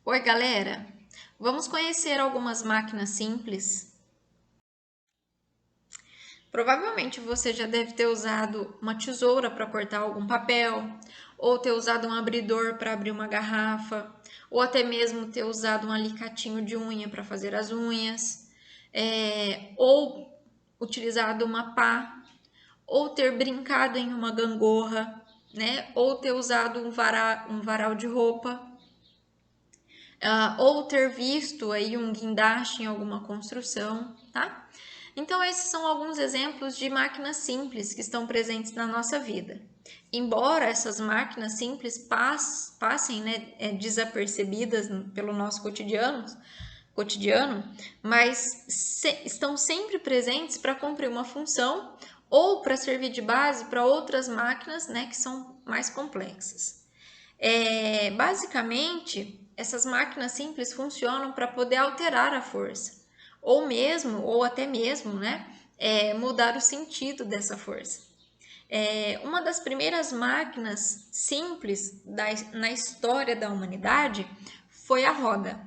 Oi, galera! Vamos conhecer algumas máquinas simples. Provavelmente você já deve ter usado uma tesoura para cortar algum papel, ou ter usado um abridor para abrir uma garrafa, ou até mesmo ter usado um alicatinho de unha para fazer as unhas, ou utilizado uma pá, ou ter brincado em uma gangorra, né? Ou ter usado um varal de roupa. Ou ter visto aí um guindaste em alguma construção, tá? Então, esses são alguns exemplos de máquinas simples que estão presentes na nossa vida. Embora essas máquinas simples passem, né, desapercebidas pelo nosso cotidiano, mas estão sempre presentes para cumprir uma função ou para servir de base para outras máquinas, né, que são mais complexas. Basicamente, essas máquinas simples funcionam para poder alterar a força, ou até mesmo, né, mudar o sentido dessa força. Uma das primeiras máquinas simples na história da humanidade foi a roda.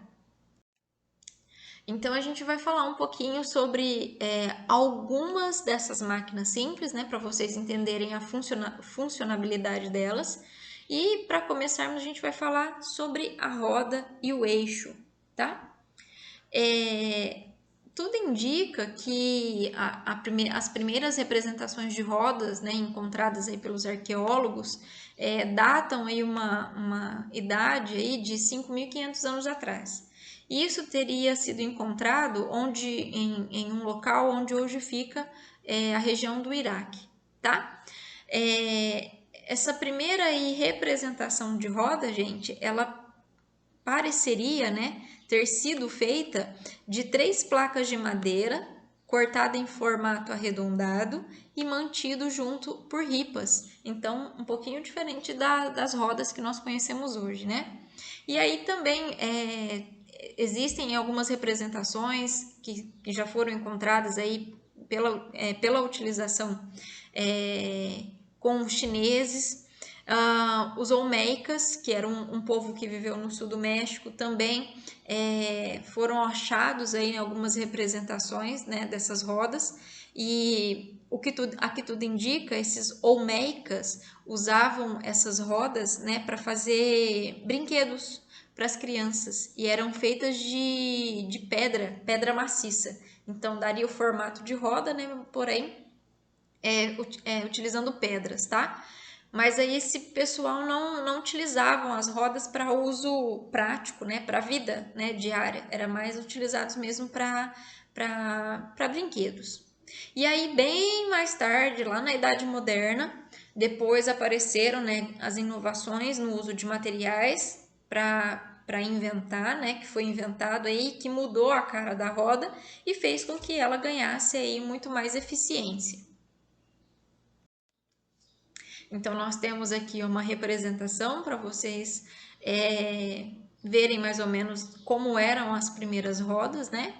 Então, a gente vai falar um pouquinho sobre algumas dessas máquinas simples, né, para vocês entenderem a funcionabilidade delas. E para começarmos, a gente vai falar sobre a roda e o eixo, tá? Tudo indica que as primeiras representações de rodas, né, encontradas aí pelos arqueólogos, datam aí uma idade aí de 5.500 anos atrás. Isso teria sido encontrado em um local onde hoje fica a região do Iraque, tá? Essa primeira aí representação de roda, gente, ela pareceria, né, ter sido feita de 3 placas de madeira, cortada em formato arredondado e mantido junto por ripas. Então, um pouquinho diferente das rodas que nós conhecemos hoje, né? E aí também existem algumas representações que já foram encontradas aí pela utilização com os chineses. Os Olmecas, que era um povo que viveu no sul do México, também foram achados aí em algumas representações, né, dessas rodas. E aqui tudo indica, esses Olmecas usavam essas rodas, né, para fazer brinquedos para as crianças e eram feitas de pedra maciça. Então daria o formato de roda, né, porém utilizando pedras, tá? Mas aí esse pessoal não utilizavam as rodas para uso prático, né, para a vida, né, diária. Era mais utilizados mesmo para brinquedos. E aí bem mais tarde, lá na Idade Moderna, depois apareceram, né, as inovações no uso de materiais para inventar, né, que foi inventado aí, que mudou a cara da roda e fez com que ela ganhasse aí muito mais eficiência. Então, nós temos aqui uma representação para vocês verem mais ou menos como eram as primeiras rodas, né?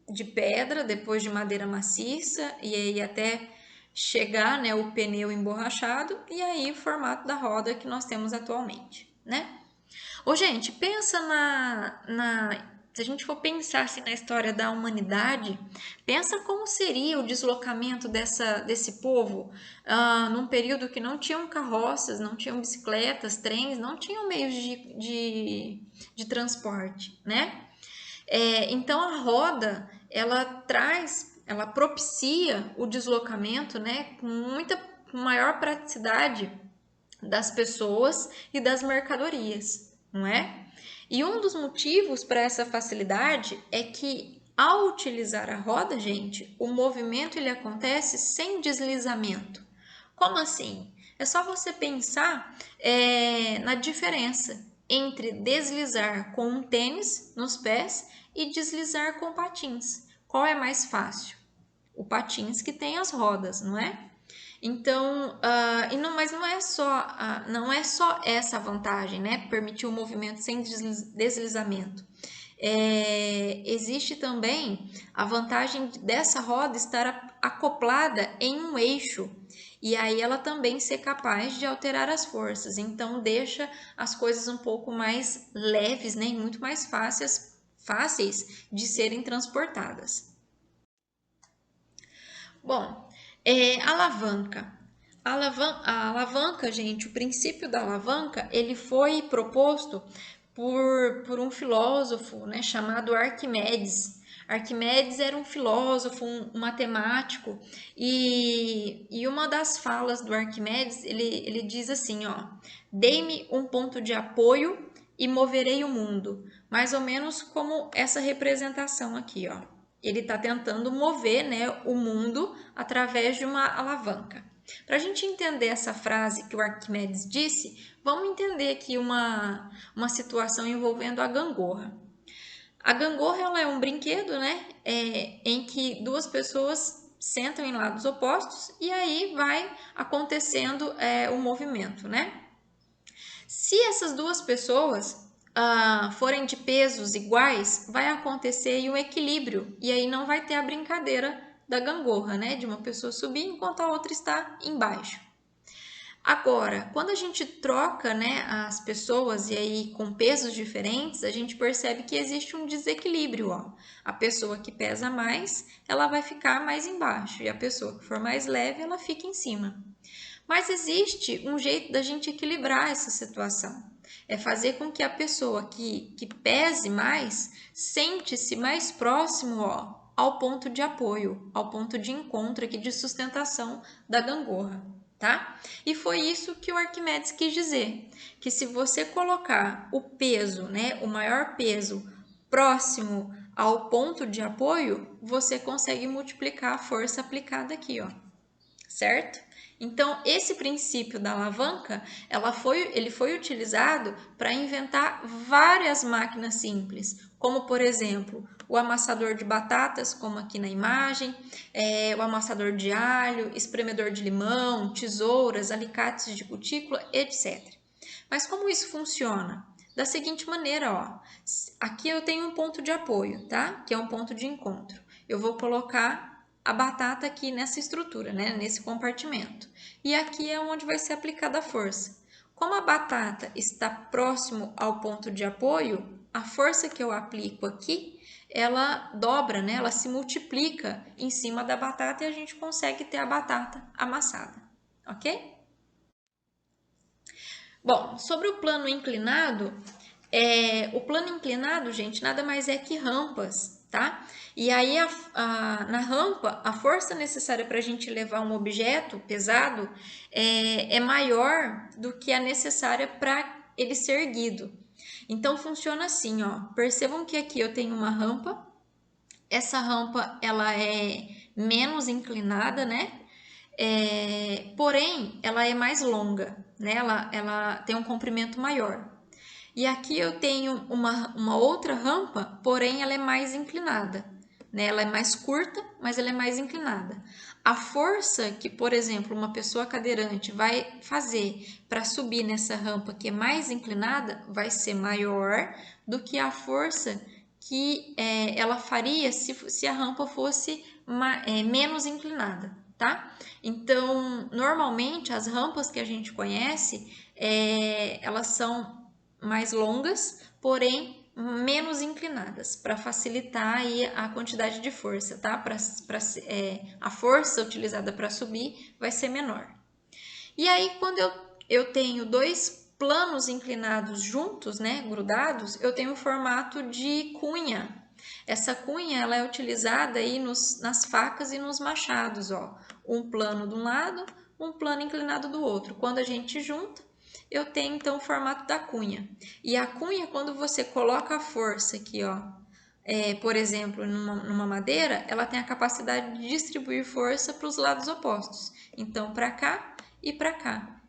De pedra, depois de madeira maciça, e aí até chegar, né, o pneu emborrachado, e aí o formato da roda que nós temos atualmente, né? Ô, gente, pensa se a gente for pensar assim, na história da humanidade, pensa como seria o deslocamento desse povo num período que não tinham carroças, não tinham bicicletas, trens, não tinham meios de transporte, né? Então a roda, ela propicia o deslocamento, né, com maior praticidade das pessoas e das mercadorias, não é? E um dos motivos para essa facilidade é que ao utilizar a roda, gente, o movimento ele acontece sem deslizamento. Como assim? É só você pensar na diferença entre deslizar com um tênis nos pés e deslizar com patins. Qual é mais fácil? O patins que tem as rodas, não é? Então, mas não é só essa vantagem, né? Permitir o movimento sem deslizamento. existe também a vantagem dessa roda estar acoplada em um eixo. E aí ela também ser capaz de alterar as forças. Então deixa as coisas um pouco mais leves, né? E muito mais fáceis de serem transportadas. Bom, alavanca. A alavanca, gente, o princípio da alavanca, ele foi proposto por um filósofo, né, chamado Arquimedes. Arquimedes era um filósofo, um matemático, e uma das falas do Arquimedes, ele diz assim, ó, dei-me um ponto de apoio e moverei o mundo. Mais ou menos como essa representação aqui, ó. Ele está tentando mover, né, o mundo através de uma alavanca. Para a gente entender essa frase que o Arquimedes disse, vamos entender aqui uma situação envolvendo a gangorra. A gangorra ela é um brinquedo, né, em que duas pessoas sentam em lados opostos e aí vai acontecendo o movimento, né? Se essas duas pessoas forem de pesos iguais, vai acontecer aí um equilíbrio e aí não vai ter a brincadeira da gangorra, né? De uma pessoa subir enquanto a outra está embaixo. Agora, quando a gente troca, né, as pessoas e aí com pesos diferentes, a gente percebe que existe um desequilíbrio, ó. A pessoa que pesa mais, ela vai ficar mais embaixo e a pessoa que for mais leve, ela fica em cima. Mas existe um jeito da gente equilibrar essa situação. É fazer com que a pessoa que pese mais sente-se mais próximo, ó, ao ponto de apoio, ao ponto de encontro aqui de sustentação da gangorra, tá? E foi isso que o Arquimedes quis dizer, que se você colocar o peso, né, o maior peso próximo ao ponto de apoio, você consegue multiplicar a força aplicada aqui, ó, certo? Então, esse princípio da alavanca, ele foi utilizado para inventar várias máquinas simples, como, por exemplo, o amassador de batatas, como aqui na imagem, o amassador de alho, espremedor de limão, tesouras, alicates de cutícula, etc. Mas como isso funciona? Da seguinte maneira, ó, aqui eu tenho um ponto de apoio, tá? Que é um ponto de encontro. Eu vou colocar a batata aqui nessa estrutura, né? Nesse compartimento. E aqui é onde vai ser aplicada a força. Como a batata está próximo ao ponto de apoio, a força que eu aplico aqui, ela dobra, né? Ela se multiplica em cima da batata e a gente consegue ter a batata amassada, ok? Bom, sobre o plano inclinado, o plano inclinado, gente, nada mais é que rampas, tá? E aí, na rampa, a força necessária para a gente levar um objeto pesado é maior do que a necessária para ele ser erguido. Então, funciona assim, ó. Percebam que aqui eu tenho uma rampa. Essa rampa, ela é menos inclinada, né? Porém, ela é mais longa, né? Ela tem um comprimento maior. E aqui eu tenho uma outra rampa, porém ela é mais inclinada, né? Ela é mais curta, mas ela é mais inclinada. A força que, por exemplo, uma pessoa cadeirante vai fazer para subir nessa rampa que é mais inclinada vai ser maior do que a força que ela faria se a rampa fosse menos inclinada, tá? Então, normalmente as rampas que a gente conhece, elas são mais longas, porém menos inclinadas, para facilitar aí a quantidade de força, tá? A força utilizada para subir vai ser menor. E aí, quando eu tenho dois planos inclinados juntos, né, grudados, eu tenho o formato de cunha. Essa cunha ela é utilizada aí nas facas e nos machados, ó. Um plano de um lado, um plano inclinado do outro. Quando a gente junta, eu tenho então o formato da cunha. E a cunha, quando você coloca a força aqui, ó, por exemplo, numa madeira, ela tem a capacidade de distribuir força para os lados opostos. Então, para cá e para cá,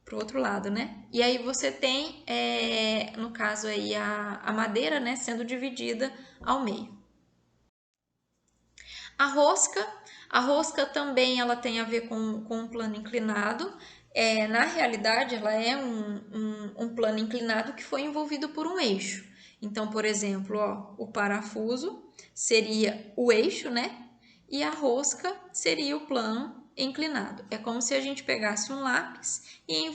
para o outro lado, né? E aí você tem, no caso aí, a madeira, né, sendo dividida ao meio. A rosca também ela tem a ver com um plano inclinado. Na realidade, ela é um plano inclinado que foi envolvido por um eixo. Então, por exemplo, ó, o parafuso seria o eixo, né? E a rosca seria o plano inclinado. É como se a gente pegasse um lápis e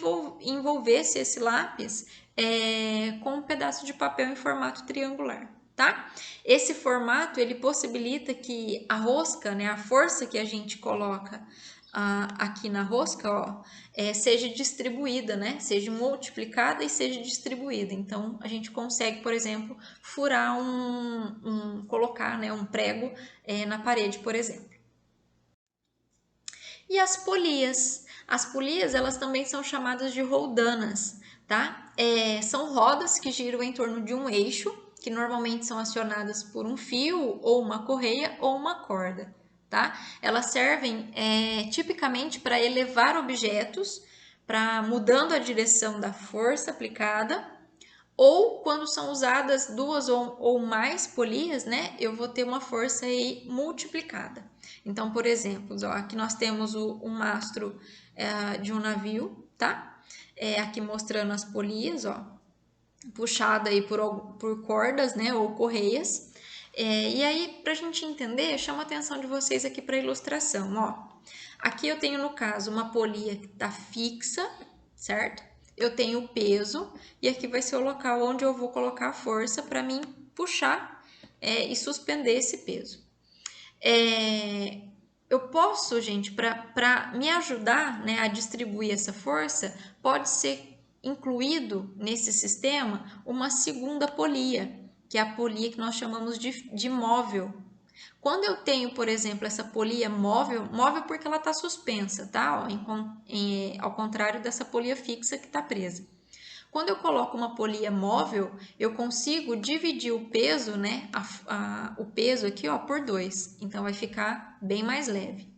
envolvesse esse lápis com um pedaço de papel em formato triangular, tá? Esse formato, ele possibilita que a rosca, né, a força que a gente coloca aqui na rosca, ó, seja distribuída, né? Seja multiplicada e seja distribuída. Então, a gente consegue, por exemplo, furar colocar, né, um prego na parede, por exemplo. E as polias? As polias, elas também são chamadas de roldanas, tá? São rodas que giram em torno de um eixo, que normalmente são acionadas por um fio, ou uma correia, ou uma corda, tá? Elas servem tipicamente para elevar objetos, para mudando a direção da força aplicada, ou quando são usadas duas ou mais polias, né, eu vou ter uma força aí multiplicada. Então, por exemplo, ó, aqui nós temos o mastro de um navio, tá? Aqui mostrando as polias, ó, puxada aí por cordas, né, ou correias. E aí, para a gente entender, chama a atenção de vocês aqui para a ilustração, ó. Aqui eu tenho, no caso, uma polia que está fixa, certo? Eu tenho o peso e aqui vai ser o local onde eu vou colocar a força para mim puxar e suspender esse peso. Eu posso, gente, para me ajudar, né, a distribuir essa força, pode ser incluído nesse sistema uma segunda polia, que é a polia que nós chamamos de móvel. Quando eu tenho, por exemplo, essa polia móvel, móvel porque ela está suspensa, tá? Ao contrário dessa polia fixa que está presa. Quando eu coloco uma polia móvel, eu consigo dividir o peso, né? O peso aqui, ó, por 2. Então, vai ficar bem mais leve.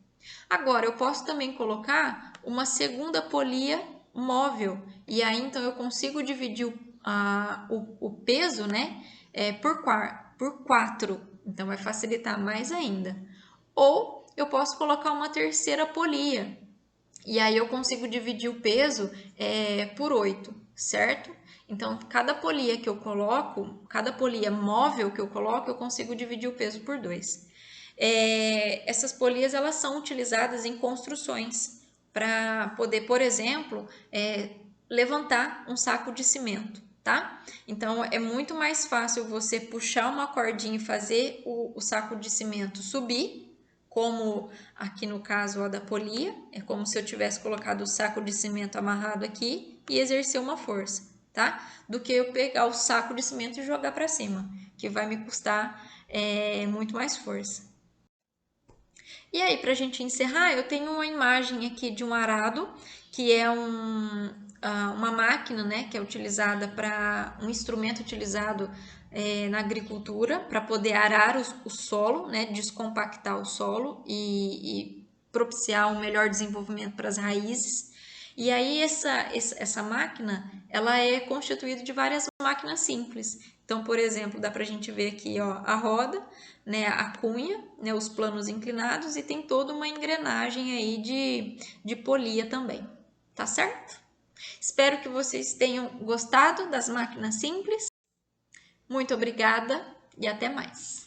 Agora, eu posso também colocar uma segunda polia móvel. E aí, então, eu consigo dividir o peso, né? Por 4. Então, vai facilitar mais ainda. Ou eu posso colocar uma terceira polia. E aí eu consigo dividir o peso por 8, certo? Então, cada polia que eu coloco, cada polia móvel que eu coloco, eu consigo dividir o peso por 2. Essas polias, elas são utilizadas em construções para poder, por exemplo, levantar um saco de cimento, tá? Então, é muito mais fácil você puxar uma cordinha e fazer o saco de cimento subir, como aqui no caso da polia, é como se eu tivesse colocado o saco de cimento amarrado aqui e exercer uma força, tá? Do que eu pegar o saco de cimento e jogar para cima, que vai me custar muito mais força. E aí, para a gente encerrar, eu tenho uma imagem aqui de um arado, que é uma máquina, né, que é utilizada para um instrumento utilizado na agricultura para poder arar o solo, né, descompactar o solo e propiciar um melhor desenvolvimento para as raízes. E aí essa máquina, ela é constituída de várias máquinas simples. Então, por exemplo, dá para a gente ver aqui, ó, a roda, né, a cunha, né, os planos inclinados e tem toda uma engrenagem aí de polia também, tá certo? Espero que vocês tenham gostado das máquinas simples. Muito obrigada e até mais!